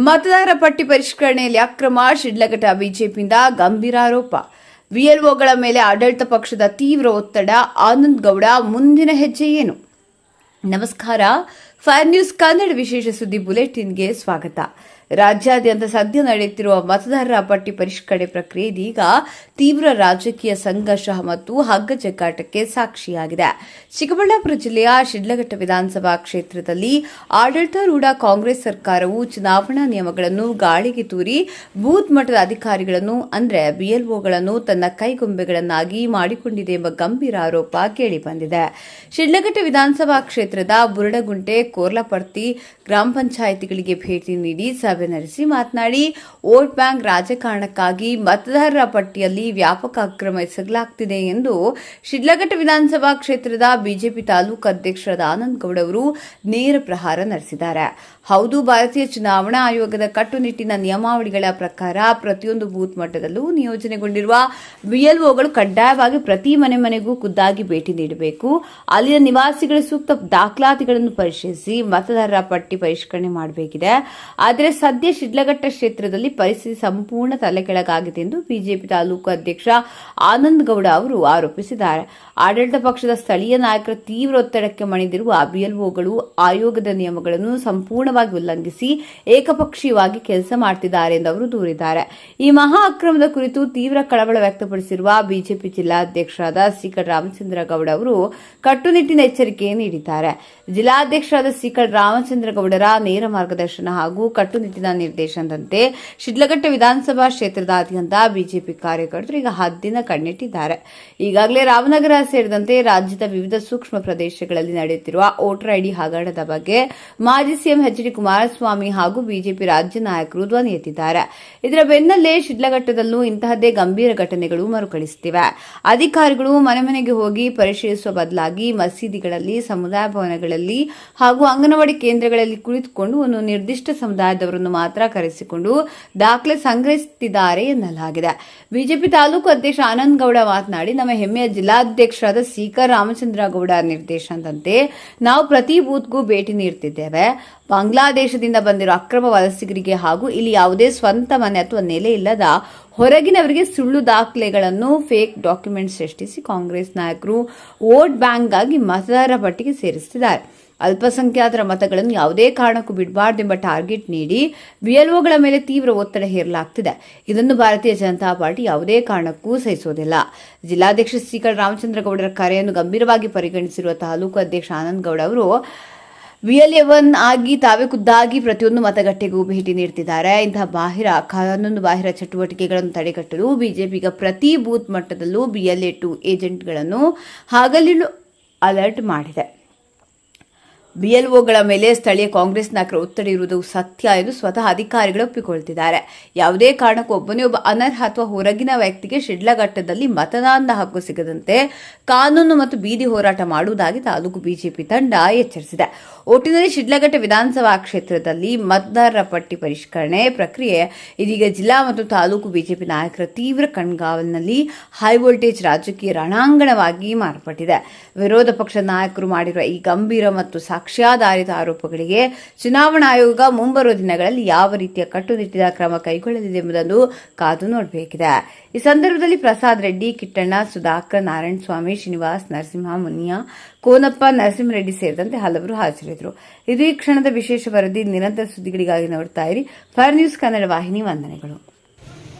ಮತದಾರರ ಪಟ್ಟಿ ಪರಿಷ್ಕರಣೆಯಲ್ಲಿ ಅಕ್ರಮ, ಶಿಡ್ಲಘಟ್ಟ ಬಿಜೆಪಿಯಿಂದ ಗಂಭೀರ ಆರೋಪ. ವಿಎಲ್ಒಗಳ ಮೇಲೆ ಆಡಳಿತ ಪಕ್ಷದ ತೀವ್ರ ಒತ್ತಡ. ಆನಂದ್ ಗೌಡ ಮುಂದಿನ ಹೆಜ್ಜೆ ಏನು? ನಮಸ್ಕಾರ, ಫೈರ್ ನ್ಯೂಸ್ ಕನ್ನಡ ವಿಶೇಷ ಸುದ್ದಿ ಬುಲೆಟಿನ್ಗೆ ಸ್ವಾಗತ. ರಾಜ್ಯಾದ್ಯಂತ ಸದ್ಯ ನಡೆಯುತ್ತಿರುವ ಮತದಾರರ ಪಟ್ಟಿ ಪರಿಷ್ಕರಣೆ ಪ್ರಕ್ರಿಯೆ ಇದೀಗ ತೀವ್ರ ರಾಜಕೀಯ ಸಂಘರ್ಷ ಮತ್ತು ಹಗ್ಗ ಜಗ್ಗಾಟಕ್ಕೆ ಸಾಕ್ಷಿಯಾಗಿದೆ. ಚಿಕ್ಕಬಳ್ಳಾಪುರ ಜಿಲ್ಲೆಯ ಶಿಡ್ಲಘಟ್ಟ ವಿಧಾನಸಭಾ ಕ್ಷೇತ್ರದಲ್ಲಿ ಆಡಳಿತಾರೂಢ ಕಾಂಗ್ರೆಸ್ ಸರ್ಕಾರವು ಚುನಾವಣಾ ನಿಯಮಗಳನ್ನು ಗಾಳಿಗೆ ತೂರಿ ಬೂತ್ ಮಟ್ಟದ ಅಧಿಕಾರಿಗಳನ್ನು ಅಂದರೆ ಬಿಎಲ್ಒಗಳನ್ನು ತನ್ನ ಕೈಗೊಂಬೆಗಳನ್ನಾಗಿ ಮಾಡಿಕೊಂಡಿದೆ ಎಂಬ ಗಂಭೀರ ಆರೋಪ ಕೇಳಿಬಂದಿದೆ. ಶಿಡ್ಲಘಟ್ಟ ವಿಧಾನಸಭಾ ಕ್ಷೇತ್ರದ ಬುರಡಗುಂಟೆ, ಕೋರ್ಲಪರ್ತಿ ಗ್ರಾಮ ಪಂಚಾಯಿತಿಗಳಿಗೆ ಭೇಟಿ ನೀಡಿ ಸಭೆ ನಡೆಸಿ ಮಾತನಾಡಿ, ವೋಟ್ ಬ್ಯಾಂಕ್ ರಾಜಕಾರಣಕ್ಕಾಗಿ ಮತದಾರರ ಪಟ್ಟಿಯಲ್ಲಿ ವ್ಯಾಪಕ ಅಕ್ರಮ ಎಸಗಲಾಗುತ್ತಿದೆ ಎಂದು ಶಿಡ್ಲಘಟ್ಟ ವಿಧಾನಸಭಾ ಕ್ಷೇತ್ರದ ಬಿಜೆಪಿ ತಾಲೂಕು ಅಧ್ಯಕ್ಷರಾದ ಆನಂದ್ ಗೌಡ ಅವರು ನೇರ ಪ್ರಹಾರ ನಡೆಸಿದ್ದಾರೆ. ಹೌದು, ಭಾರತೀಯ ಚುನಾವಣಾ ಆಯೋಗದ ಕಟ್ಟುನಿಟ್ಟಿನ ನಿಯಮಾವಳಿಗಳ ಪ್ರಕಾರ ಪ್ರತಿಯೊಂದು ಬೂತ್ ಮಟ್ಟದಲ್ಲೂ ನಿಯೋಜನೆಗೊಂಡಿರುವ ಬಿಎಲ್ಒಗಳು ಕಡ್ಡಾಯವಾಗಿ ಪ್ರತಿ ಮನೆಗೂ ಖುದ್ದಾಗಿ ಭೇಟಿ ನೀಡಬೇಕು. ಅಲ್ಲಿನ ನಿವಾಸಿಗಳ ಸೂಕ್ತ ದಾಖಲಾತಿಗಳನ್ನು ಪರಿಶೀಲಿಸಿ ಮತದಾರರ ಪಟ್ಟಿ ಪರಿಷ್ಕರಣೆ ಮಾಡಬೇಕಿದೆ. ಆದರೆ ಸದ್ಯ ಶಿಡ್ಲಘಟ್ಟ ಕ್ಷೇತ್ರದಲ್ಲಿ ಪರಿಸ್ಥಿತಿ ಸಂಪೂರ್ಣ ತಲೆಕೆಳಗಾಗಿದೆ ಎಂದು ಬಿಜೆಪಿ ತಾಲೂಕು ಅಧ್ಯಕ್ಷ ಆನಂದ್ ಗೌಡ ಅವರು ಆರೋಪಿಸಿದ್ದಾರೆ. ಆಡಳಿತ ಪಕ್ಷದ ಸ್ಥಳೀಯ ನಾಯಕರ ತೀವ್ರ ಒತ್ತಡಕ್ಕೆ ಮಣಿದಿರುವ ಬಿಎಲ್ಒಗಳು ಆಯೋಗದ ನಿಯಮಗಳನ್ನು ಸಂಪೂರ್ಣವಾಗಿ ಉಲ್ಲಂಘಿಸಿ ಏಕಪಕ್ಷೀಯವಾಗಿ ಕೆಲಸ ಮಾಡುತ್ತಿದ್ದಾರೆ ಎಂದು ಅವರು ದೂರಿದ್ದಾರೆ. ಈ ಮಹಾ ಅಕ್ರಮದ ಕುರಿತು ತೀವ್ರ ಕಳವಳ ವ್ಯಕ್ತಪಡಿಸಿರುವ ಬಿಜೆಪಿ ಜಿಲ್ಲಾಧ್ಯಕ್ಷರಾದ ಸಿಕಲ್ ರಾಮಚಂದ್ರ ಗೌಡ ಅವರು ಕಟ್ಟುನಿಟ್ಟಿನ ಎಚ್ಚರಿಕೆ ನೀಡಿದ್ದಾರೆ. ಜಿಲ್ಲಾಧ್ಯಕ್ಷರಾದ ಸಿಕಲ್ ರಾಮಚಂದ್ರ ಗೌಡರ ನೇರ ಮಾರ್ಗದರ್ಶನ ಹಾಗೂ ಕಟ್ಟುನಿಟ್ಟಿನ ನಿರ್ದೇಶನದಂತೆ ಶಿಡ್ಲಘಟ್ಟ ವಿಧಾನಸಭಾ ಕ್ಷೇತ್ರದಾದ್ಯಂತ ಬಿಜೆಪಿ ಕಾರ್ಯಕರ್ತರು ಈಗ ಹದ್ದಿನ ಕಣ್ಣಿಟ್ಟಿದ್ದಾರೆ. ಈಗಾಗಲೇ ರಾಮನಗರ ಸೇರಿದಂತೆ ರಾಜ್ಯದ ವಿವಿಧ ಸೂಕ್ಷ್ಮ ಪ್ರದೇಶಗಳಲ್ಲಿ ನಡೆಯುತ್ತಿರುವ ವೋಟರ್ ಐಡಿ ಹಗರಣದ ಬಗ್ಗೆ ಮಾಜಿ ಸಿಎಂ ಎಚ್ ಡಿ ಕುಮಾರಸ್ವಾಮಿ ಹಾಗೂ ಬಿಜೆಪಿ ರಾಜ್ಯ ನಾಯಕರು ಧ್ವನಿ ಎತ್ತಿದ್ದಾರೆ. ಇದರ ಬೆನ್ನಲ್ಲೇ ಶಿಡ್ಲಘಟ್ಟದಲ್ಲೂ ಇಂತಹದ್ದೇ ಗಂಭೀರ ಘಟನೆಗಳು ಮರುಕಳಿಸುತ್ತಿವೆ. ಅಧಿಕಾರಿಗಳು ಮನೆಗೆ ಹೋಗಿ ಪರಿಶೀಲಿಸುವ ಬದಲಾಗಿ ಮಸೀದಿಗಳಲ್ಲಿ, ಸಮುದಾಯ ಭವನಗಳಲ್ಲಿ ಹಾಗೂ ಅಂಗನವಾಡಿ ಕೇಂದ್ರಗಳಲ್ಲಿ ಕುಳಿತುಕೊಂಡು ಒಂದು ನಿರ್ದಿಷ್ಟ ಸಮುದಾಯದವರನ್ನು ಮಾತ್ರ ಕರೆಸಿಕೊಂಡು ದಾಖಲೆ ಸಂಗ್ರಹಿಸುತ್ತಿದ್ದಾರೆ ಎನ್ನಲಾಗಿದೆ. ಬಿಜೆಪಿ ತಾಲೂಕು ಅಧ್ಯಕ್ಷ ಆನಂದ್ ಗೌಡ ಮಾತನಾಡಿ, ನಮ್ಮ ಹೆಮ್ಮೆಯ ಜಿಲ್ಲಾಧ್ಯಕ್ಷರಾದ ಸಿಕಲ್ ರಾಮಚಂದ್ರ ಗೌಡ ನಿರ್ದೇಶನದಂತೆ ನಾವು ಪ್ರತಿ ಬೂತ್ಗೂ ಭೇಟಿ ನೀಡುತ್ತಿದ್ದೇವೆ. ಬಾಂಗ್ಲಾದೇಶದಿಂದ ಬಂದಿರುವ ಅಕ್ರಮ ವಲಸಿಗರಿಗೆ ಹಾಗೂ ಇಲ್ಲಿ ಯಾವುದೇ ಸ್ವಂತ ಮನೆ ಅಥವಾ ನೆಲೆ ಇಲ್ಲದ ಹೊರಗಿನವರಿಗೆ ಸುಳ್ಳು ದಾಖಲೆಗಳನ್ನು, ಫೇಕ್ ಡಾಕ್ಯುಮೆಂಟ್ ಸೃಷ್ಟಿಸಿ ಕಾಂಗ್ರೆಸ್ ನಾಯಕರು ವೋಟ್ ಬ್ಯಾಂಕ್ಗಾಗಿ ಮತದಾರರ ಪಟ್ಟಿಗೆ ಸೇರಿಸುತ್ತಿದ್ದಾರೆ. ಅಲ್ಪಸಂಖ್ಯಾತರ ಮತಗಳನ್ನು ಯಾವುದೇ ಕಾರಣಕ್ಕೂ ಬಿಡಬಾರದೆಂಬ ಟಾರ್ಗೆಟ್ ನೀಡಿ ಬಿಎಲ್ಒಗಳ ಮೇಲೆ ತೀವ್ರ ಒತ್ತಡ ಹೇರಲಾಗುತ್ತಿದೆ. ಇದನ್ನು ಭಾರತೀಯ ಜನತಾ ಪಾರ್ಟಿ ಯಾವುದೇ ಕಾರಣಕ್ಕೂ ಸಹಿಸುವುದಿಲ್ಲ. ಜಿಲ್ಲಾಧ್ಯಕ್ಷ ಸಿಕಲ್ ರಾಮಚಂದ್ರ ಗೌಡರ ಕರೆಯನ್ನು ಗಂಭೀರವಾಗಿ ಪರಿಗಣಿಸಿರುವ ತಾಲೂಕು ಅಧ್ಯಕ್ಷ ಆನಂದ್ ಗೌಡ ಅವರು ವಿಎಲ್ಎ1 ಆಗಿ ತಾವೇ ಖುದ್ದಾಗಿ ಪ್ರತಿಯೊಂದು ಮತಗಟ್ಟೆಗೂ ಭೇಟಿ ನೀಡುತ್ತಿದ್ದಾರೆ. ಇಂತಹ ಕಾನೂನು ಬಾಹಿರ ಚಟುವಟಿಕೆಗಳನ್ನು ತಡೆಗಟ್ಟಲು ಬಿಜೆಪಿ ಈಗ ಪ್ರತಿ ಬೂತ್ ಮಟ್ಟದಲ್ಲೂ ಬಿಎಲ್ಎ2 ಏಜೆಂಟ್ಗಳನ್ನು ಹಗಲಿರುಳು ಅಲರ್ಟ್ ಮಾಡಿದೆ. ಬಿಎಲ್ಒಗಳ ಮೇಲೆ ಸ್ಥಳೀಯ ಕಾಂಗ್ರೆಸ್ ನಾಯಕರ ಒತ್ತಡ ಇರುವುದು ಸತ್ಯ ಎಂದು ಸ್ವತಃ ಅಧಿಕಾರಿಗಳು ಒಪ್ಪಿಕೊಳ್ಳುತ್ತಿದ್ದಾರೆ. ಯಾವುದೇ ಕಾರಣಕ್ಕೂ ಒಬ್ಬನೇ ಒಬ್ಬ ಅನರ್ಹ ಅಥವಾ ಹೊರಗಿನ ವ್ಯಕ್ತಿಗೆ ಶಿಡ್ಲಘಟ್ಟದಲ್ಲಿ ಮತದಾನದ ಹಕ್ಕು ಸಿಗದಂತೆ ಕಾನೂನು ಮತ್ತು ಬೀದಿ ಹೋರಾಟ ಮಾಡುವುದಾಗಿ ತಾಲೂಕು ಬಿಜೆಪಿ ತಂಡ ಎಚ್ಚರಿಸಿದೆ. ಒಟ್ಟಿನಲ್ಲಿ ಶಿಡ್ಲಘಟ್ಟ ವಿಧಾನಸಭಾ ಕ್ಷೇತ್ರದಲ್ಲಿ ಮತದಾರರ ಪಟ್ಟಿ ಪರಿಷ್ಕರಣೆ ಪ್ರಕ್ರಿಯೆ ಇದೀಗ ಜಿಲ್ಲಾ ಮತ್ತು ತಾಲೂಕು ಬಿಜೆಪಿ ನಾಯಕರ ತೀವ್ರ ಕಣ್ಗಾವಲಿನಲ್ಲಿ ಹೈ ವೋಲ್ಟೇಜ್ ರಾಜಕೀಯ ರಣಾಂಗಣವಾಗಿ ಮಾರ್ಪಟ್ಟಿದೆ. ವಿರೋಧ ಪಕ್ಷದ ನಾಯಕರು ಮಾಡಿರುವ ಈ ಗಂಭೀರ ಮತ್ತು ಸಾಕ್ಷ್ಯಾಧಾರಿತ ಆರೋಪಗಳಿಗೆ ಚುನಾವಣಾ ಆಯೋಗ ಮುಂಬರುವ ದಿನಗಳಲ್ಲಿ ಯಾವ ರೀತಿಯ ಕಟ್ಟುನಿಟ್ಟಿನ ಕ್ರಮ ಕೈಗೊಳ್ಳಲಿದೆ ಎಂಬುದನ್ನು ಕಾದು ನೋಡಬೇಕಿದೆ. ಈ ಸಂದರ್ಭದಲ್ಲಿ ಪ್ರಸಾದ್ ರೆಡ್ಡಿ, ಕಿಟ್ಟಣ್ಣ, ಸುಧಾಕರ್, ನಾರಾಯಣಸ್ವಾಮಿ, ಶ್ರೀನಿವಾಸ್, ನರಸಿಂಹ, ಮುನಿಯಾ, ಕೋನಪ್ಪ, ನರಸಿಂಹರೆಡ್ಡಿ ಸೇರಿದಂತೆ ಹಲವರು ಹಾಜರಿದ್ದರು. ಇದು ಈ ಕ್ಷಣದ ವಿಶೇಷ ವರದಿ. ನಿರಂತರ ಸುದ್ದಿಗಳಿಗಾಗಿ ನೋಡ್ತಾ ಇರಿ ಫೈರ್ ನ್ಯೂಸ್ ಕನ್ನಡ ವಾಹಿನಿ. ವಂದನೆಗಳು.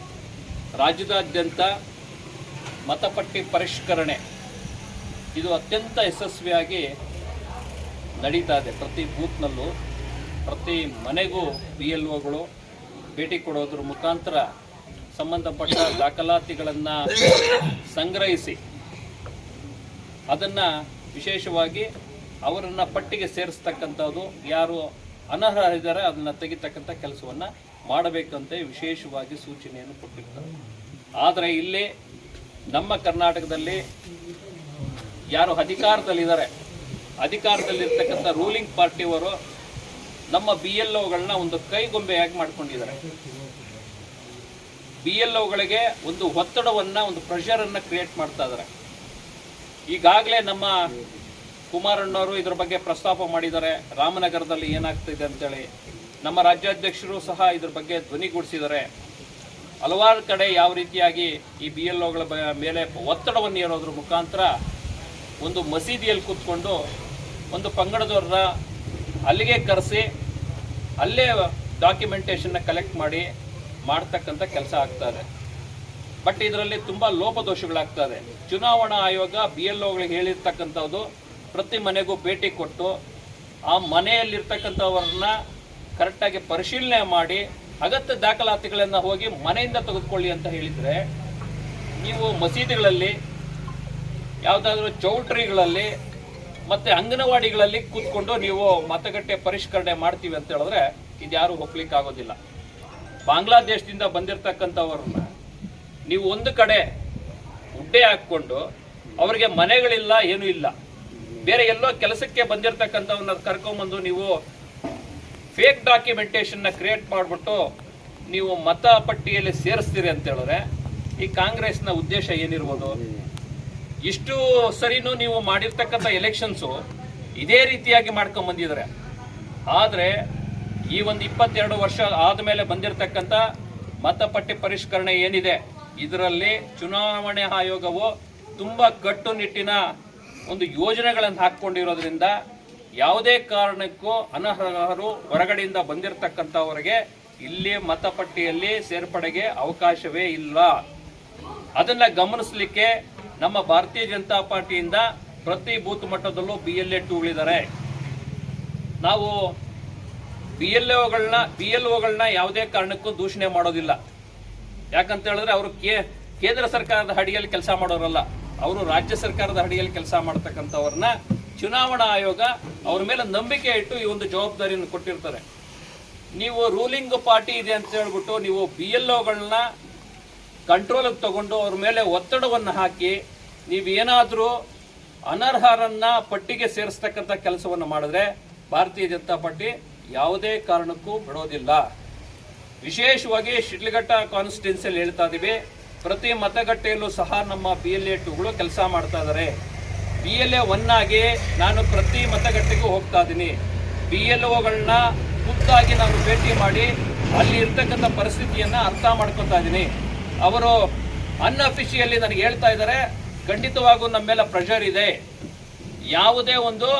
ರಾಜ್ಯದಾದ್ಯಂತ ಮತಪಟ್ಟಿ ಪರಿಷ್ಕರಣೆ ಇದು ಅತ್ಯಂತ ಯಶಸ್ವಿಯಾಗಿ ನಡೀತಾ ಇದೆ. ಪ್ರತಿ ಬೂತ್ನಲ್ಲೂ ಪ್ರತಿ ಮನೆಗೂ ಬಿಎಲ್ಒಗಳು ಭೇಟಿ ಕೊಡೋದ್ರ ಮುಖಾಂತರ ಸಂಬಂಧಪಟ್ಟ ದಾಖಲಾತಿಗಳನ್ನು ಸಂಗ್ರಹಿಸಿ ಅದನ್ನು ವಿಶೇಷವಾಗಿ ಅವರನ್ನು ಪಟ್ಟಿಗೆ ಸೇರಿಸ್ತಕ್ಕಂಥದ್ದು, ಯಾರು ಅನರ್ಹರಿದ್ದಾರೆ ಅದನ್ನು ತೆಗಿತಕ್ಕಂಥ ಕೆಲಸವನ್ನು ಮಾಡಬೇಕಂತ ವಿಶೇಷವಾಗಿ ಸೂಚನೆಯನ್ನು ಕೊಟ್ಟಿರ್ತಾರೆ. ಆದರೆ ಇಲ್ಲಿ ನಮ್ಮ ಕರ್ನಾಟಕದಲ್ಲಿ ಯಾರು ಅಧಿಕಾರದಲ್ಲಿರ್ತಕ್ಕಂಥ ರೂಲಿಂಗ್ ಪಾರ್ಟಿಯವರು ನಮ್ಮ ಬಿಎಲ್ಒಗಳನ್ನ ಒಂದು ಕೈಗೊಂಬೆಯಾಗಿ ಮಾಡ್ಕೊಂಡಿದ್ದಾರೆ. ಬಿಎಲ್ಒಗಳಿಗೆ ಒಂದು ಒತ್ತಡವನ್ನು, ಒಂದು ಪ್ರೆಷರನ್ನು ಕ್ರಿಯೇಟ್ ಮಾಡ್ತಾ ಇದ್ದಾರೆ. ಈಗಾಗಲೇ ನಮ್ಮ ಕುಮಾರಣ್ಣವರು ಇದರ ಬಗ್ಗೆ ಪ್ರಸ್ತಾಪ ಮಾಡಿದ್ದಾರೆ. ರಾಮನಗರದಲ್ಲಿ ಏನಾಗ್ತಿದೆ ಅಂತೇಳಿ ನಮ್ಮ ರಾಜ್ಯಾಧ್ಯಕ್ಷರು ಸಹ ಇದ್ರ ಬಗ್ಗೆ ಧ್ವನಿಗೂಡಿಸಿದ್ದಾರೆ. ಹಲವಾರು ಕಡೆ ಯಾವ ರೀತಿಯಾಗಿ ಈ BLOಗಳ ಮೇಲೆ ಒತ್ತಡವನ್ನು ಹೇರೋದ್ರ ಮುಖಾಂತರ ಒಂದು ಮಸೀದಿಯಲ್ಲಿ ಕೂತ್ಕೊಂಡು ಒಂದು ಪಂಗಡದವ್ರನ್ನ ಅಲ್ಲಿಗೆ ಕರೆಸಿ ಅಲ್ಲೇ ಡಾಕ್ಯುಮೆಂಟೇಷನ್ನ ಕಲೆಕ್ಟ್ ಮಾಡ್ತಕ್ಕಂಥ ಕೆಲಸ ಆಗ್ತದೆ. ಬಟ್ ಇದರಲ್ಲಿ ತುಂಬ ಲೋಪದೋಷಗಳಾಗ್ತದೆ. ಚುನಾವಣಾ ಆಯೋಗ BLOಗಳಿಗೆ ಹೇಳಿರ್ತಕ್ಕಂಥದ್ದು ಪ್ರತಿ ಮನೆಗೂ ಭೇಟಿ ಕೊಟ್ಟು ಆ ಮನೆಯಲ್ಲಿರ್ತಕ್ಕಂಥವ್ರನ್ನ ಕರೆಕ್ಟಾಗಿ ಪರಿಶೀಲನೆ ಮಾಡಿ ಅಗತ್ಯ ದಾಖಲಾತಿಗಳನ್ನು ಹೋಗಿ ಮನೆಯಿಂದ ತೆಗೆದುಕೊಳ್ಳಿ ಅಂತ ಹೇಳಿದರೆ, ನೀವು ಮಸೀದಿಗಳಲ್ಲಿ, ಯಾವುದಾದ್ರೂ ಚೌಟ್ರಿಗಳಲ್ಲಿ ಮತ್ತು ಅಂಗನವಾಡಿಗಳಲ್ಲಿ ಕೂತ್ಕೊಂಡು ನೀವು ಮತಗಟ್ಟೆ ಪರಿಷ್ಕರಣೆ ಮಾಡ್ತೀವಿ ಅಂತ ಹೇಳಿದ್ರೆ ಇದ್ಯಾರೂ ಒಪ್ಲಿಕ್ಕೆ ಆಗೋದಿಲ್ಲ. ಬಾಂಗ್ಲಾದೇಶದಿಂದ ಬಂದಿರತಕ್ಕಂಥವ್ರನ್ನ ನೀವು ಒಂದು ಕಡೆ ಹುಡ್ಡೆ ಹಾಕ್ಕೊಂಡು ಅವರಿಗೆ ಮನೆಗಳಿಲ್ಲ, ಏನೂ ಇಲ್ಲ, ಬೇರೆ ಎಲ್ಲೋ ಕೆಲಸಕ್ಕೆ ಬಂದಿರತಕ್ಕಂಥವನ್ನ ಕರ್ಕೊಂಬಂದು ನೀವು ಫೇಕ್ ಡಾಕ್ಯುಮೆಂಟೇಷನ್ನ ಕ್ರಿಯೇಟ್ ಮಾಡಿಬಿಟ್ಟು ನೀವು ಮತ ಪಟ್ಟಿಯಲ್ಲಿ ಸೇರಿಸ್ತೀರಿ ಅಂತ ಹೇಳಿದ್ರೆ ಈ ಕಾಂಗ್ರೆಸ್ನ ಉದ್ದೇಶ ಏನಿರ್ಬೋದು? ಇಷ್ಟು ಸರಿನೂ ನೀವು ಮಾಡಿರ್ತಕ್ಕಂಥ ಎಲೆಕ್ಷನ್ಸು ಇದೇ ರೀತಿಯಾಗಿ ಮಾಡ್ಕೊಂಬಂದಿದ್ದಾರೆ. ಆದರೆ ಈ ಒಂದು 22 ವರ್ಷ ಆದಮೇಲೆ ಬಂದಿರತಕ್ಕಂಥ ಮತಪಟ್ಟಿ ಪರಿಷ್ಕರಣೆ ಏನಿದೆ, ಇದರಲ್ಲಿ ಚುನಾವಣೆ ಆಯೋಗವು ತುಂಬ ಕಟ್ಟುನಿಟ್ಟಿನ ಒಂದು ಯೋಜನೆಗಳನ್ನು ಹಾಕ್ಕೊಂಡಿರೋದ್ರಿಂದ ಯಾವುದೇ ಕಾರಣಕ್ಕೂ ಅನರ್ಹರು ಹೊರಗಡೆಯಿಂದ ಬಂದಿರತಕ್ಕಂಥವರಿಗೆ ಇಲ್ಲಿ ಮತಪಟ್ಟಿಯಲ್ಲಿ ಸೇರ್ಪಡೆಗೆ ಅವಕಾಶವೇ ಇಲ್ಲ. ಅದನ್ನು ಗಮನಿಸಲಿಕ್ಕೆ ನಮ್ಮ ಭಾರತೀಯ ಜನತಾ ಪಾರ್ಟಿಯಿಂದ ಪ್ರತಿ ಬೂತ್ ಮಟ್ಟದಲ್ಲೂ BLA 2ಗಳಿದ್ದಾರೆ. ನಾವು BLOಗಳನ್ನ ಯಾವುದೇ ಕಾರಣಕ್ಕೂ ದೂಷಣೆ ಮಾಡೋದಿಲ್ಲ. ಯಾಕಂತ ಹೇಳಿದ್ರೆ ಅವರು ಕೇಂದ್ರ ಸರ್ಕಾರದ ಅಡಿಯಲ್ಲಿ ಕೆಲಸ ಮಾಡೋರಲ್ಲ, ಅವರು ರಾಜ್ಯ ಸರ್ಕಾರದ ಅಡಿಯಲ್ಲಿ ಕೆಲಸ ಮಾಡ್ತಕ್ಕಂಥವ್ರನ್ನ ಚುನಾವಣಾ ಆಯೋಗ ಅವ್ರ ಮೇಲೆ ನಂಬಿಕೆ ಇಟ್ಟು ಈ ಒಂದು ಜವಾಬ್ದಾರಿಯನ್ನು ಕೊಟ್ಟಿರ್ತಾರೆ. ನೀವು ರೂಲಿಂಗ್ ಪಾರ್ಟಿ ಇದೆ ಅಂತ ಹೇಳ್ಬಿಟ್ಟು ನೀವು BLOಗಳನ್ನ ಕಂಟ್ರೋಲಿಗೆ ತಗೊಂಡು ಅವ್ರ ಮೇಲೆ ಒತ್ತಡವನ್ನು ಹಾಕಿ ನೀವೇನಾದರೂ ಅನರ್ಹರನ್ನ ಪಟ್ಟಿಗೆ ಸೇರಿಸ್ತಕ್ಕಂಥ ಕೆಲಸವನ್ನು ಮಾಡಿದ್ರೆ ಭಾರತೀಯ ಜನತಾ ಪಾರ್ಟಿ ಯಾವುದೇ ಕಾರಣಕ್ಕೂ ಬಿಡೋದಿಲ್ಲ. ವಿಶೇಷವಾಗಿ ಶಿಡ್ಲಘಟ್ಟ ಕಾನ್ಸ್ಟಿಟ್ಯೂನ್ಸಿಯಲ್ಲಿ ಹೇಳ್ತಾ ಇದ್ದೀವಿ, ಪ್ರತಿ ಮತಗಟ್ಟೆಯಲ್ಲೂ ಸಹ ನಮ್ಮ BLA 2ಗಳು ಕೆಲಸ ಮಾಡ್ತಾ ಇದ್ದಾರೆ. BLA 1 ಆಗಿ ನಾನು ಪ್ರತಿ ಮತಗಟ್ಟೆಗೂ ಹೋಗ್ತಾ ಇದ್ದೀನಿ. BLOಗಳನ್ನ ಖುದ್ದಾಗಿ ನಾನು ಭೇಟಿ ಮಾಡಿ ಅಲ್ಲಿ ಇರ್ತಕ್ಕಂಥ ಪರಿಸ್ಥಿತಿಯನ್ನು ಅರ್ಥ ಮಾಡ್ಕೊತಾ ಇದ್ದೀನಿ. ಅವರು ಅನ್ಅಫಿಷಿಯಲಿ ನನಗೆ ಹೇಳ್ತಾ ಇದ್ದಾರೆ, ಖಂಡಿತವಾಗೂ ನಮ್ಮ ಮೇಲೆ ಪ್ರೆಷರ್ ಇದೆ, ಯಾವುದೇ ಒಂದು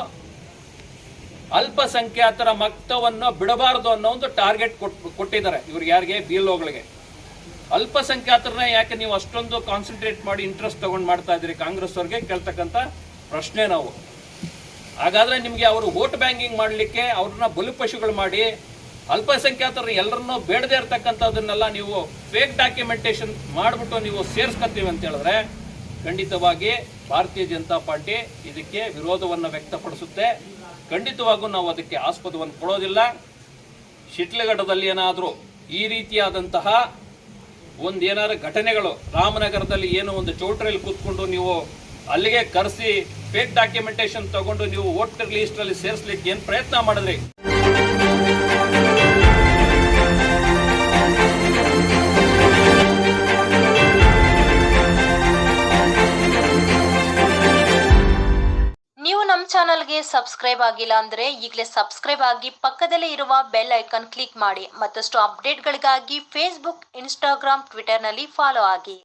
ಅಲ್ಪಸಂಖ್ಯಾತರ ಮತವನ್ನು ಬಿಡಬಾರದು ಅನ್ನೋ ಒಂದು ಟಾರ್ಗೆಟ್ ಕೊಟ್ಟಿದ್ದಾರೆ ಇವ್ರಿಗೆ. ಯಾರಿಗೆ? BLOಗಳಿಗೆ. ಅಲ್ಪಸಂಖ್ಯಾತರನ್ನ ಯಾಕೆ ನೀವು ಅಷ್ಟೊಂದು ಕಾನ್ಸಂಟ್ರೇಟ್ ಮಾಡಿ ಇಂಟ್ರೆಸ್ಟ್ ತಗೊಂಡು ಮಾಡ್ತಾ ಇದ್ದೀರಿ ಕಾಂಗ್ರೆಸ್ ಅವ್ರಿಗೆ ಕೇಳ್ತಕ್ಕಂಥ ಪ್ರಶ್ನೆ ನಾವು. ಹಾಗಾದ್ರೆ ನಿಮಗೆ ಅವರು ವೋಟ್ ಬ್ಯಾಂಕಿಂಗ್ ಮಾಡಲಿಕ್ಕೆ ಅವ್ರನ್ನ ಬಲಿಪಶುಗಳು ಮಾಡಿ ಅಲ್ಪಸಂಖ್ಯಾತರು ಎಲ್ಲರನ್ನೂ ಬೇಡದೇ ಇರ್ತಕ್ಕಂಥದ್ದನ್ನೆಲ್ಲ ನೀವು ಫೇಕ್ ಡಾಕ್ಯುಮೆಂಟೇಷನ್ ಮಾಡಿಬಿಟ್ಟು ನೀವು ಸೇರಿಸ್ಕೊತೀವಿ ಅಂತ ಹೇಳಿದ್ರೆ ಖಂಡಿತವಾಗಿ ಭಾರತೀಯ ಜನತಾ ಪಾರ್ಟಿ ಇದಕ್ಕೆ ವಿರೋಧವನ್ನು ವ್ಯಕ್ತಪಡಿಸುತ್ತೆ. ಖಂಡಿತವಾಗೂ ನಾವು ಅದಕ್ಕೆ ಆಸ್ಪದವನ್ನು ಕೊಡೋದಿಲ್ಲ. ಶಿಡ್ಲಘಟ್ಟದಲ್ಲಿ ಏನಾದರೂ ಈ ರೀತಿಯಾದಂತಹ ಏನಾದ್ರು ಘಟನೆಗಳು, ರಾಮನಗರದಲ್ಲಿ ಏನೋ ಒಂದು ಚೌಟ್ರಿಯಲ್ಲಿ ಕೂತ್ಕೊಂಡು ನೀವು ಅಲ್ಲಿಗೆ ಕರೆಸಿ ಫೇಕ್ ಡಾಕ್ಯುಮೆಂಟೇಷನ್ ತಗೊಂಡು ನೀವು ವೋಟರ್ ಲಿಸ್ಟ್ ಅಲ್ಲಿ ಸೇರಿಸಲಿಕ್ಕೆ ಏನು ಪ್ರಯತ್ನ ಮಾಡಿದ್ರಿ? ನೀವು ನಮ್ಮ ಚಾನಲ್ಗೆ ಸಬ್ಸ್ಕ್ರೈಬ್ ಆಗಿಲ್ಲ ಅಂದ್ರೆ ಈಗಲೇ ಸಬ್ಸ್ಕ್ರೈಬ್ ಆಗಿ ಪಕ್ಕದಲ್ಲೇ ಇರುವ ಬೆಲ್ ಐಕಾನ್ ಕ್ಲಿಕ್ ಮಾಡಿ. ಮತ್ತಷ್ಟು ಅಪ್ಡೇಟ್ಗಳಿಗಾಗಿ ಫೇಸ್ಬುಕ್, ಇನ್ಸ್ಟಾಗ್ರಾಮ್, ಟ್ವಿಟರ್ನಲ್ಲಿ ಫಾಲೋ ಆಗಿ.